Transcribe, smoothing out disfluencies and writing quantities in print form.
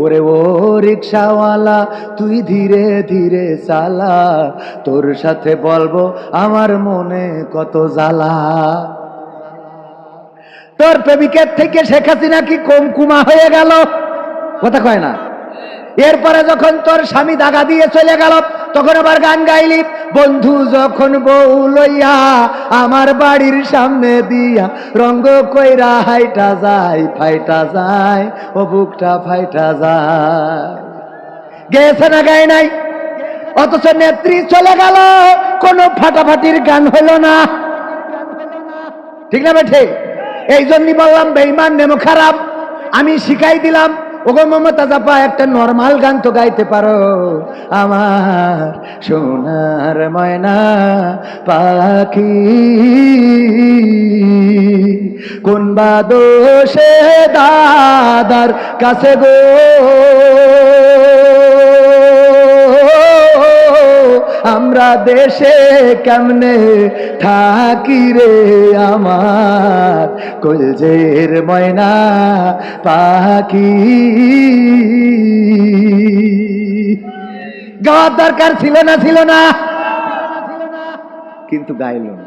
ওরে ও রিকশাওয়ালা তুই ধীরে ধীরে চালা, তোর সাথে বলবো আমার মনে কত জ্বালা। তোর প্রেমিকের থেকে শেখ হাসিনা কি কম কুমা হয়ে গেল? কথা কয় না। এরপরে যখন তোর স্বামী দাগা দিয়ে চলে গেল তখন আবার গান গাইলি, বন্ধু যখন বউ লইয়া আমার বাড়ির সামনে দিয়া রঙ্গ কইরা হাইটা যায় ফাইটা যায়, ও বুকটা ফাইটা যায়। গেছে না গায় নাই? অথচ নেত্রী চলে গেল, কোনো ফাটাফাটির গান হইল না। ঠিক না বেঠে? এই জন্যই বললাম বেঈমান নেমো খারাপ। আমি শিখাই দিলাম, ওগো মমতাজ আপা একটা নরমাল গান তো গাইতে পারো। আমার সোনার ময়না পাখি কোন বা দোষে দাদার কাছে গো, আমরা দেশে কেমনে থাকি রে আমার কলজের ময়না পাখি। গাওয়ার দরকার ছিল না, ছিল না, কিন্তু গাইল না।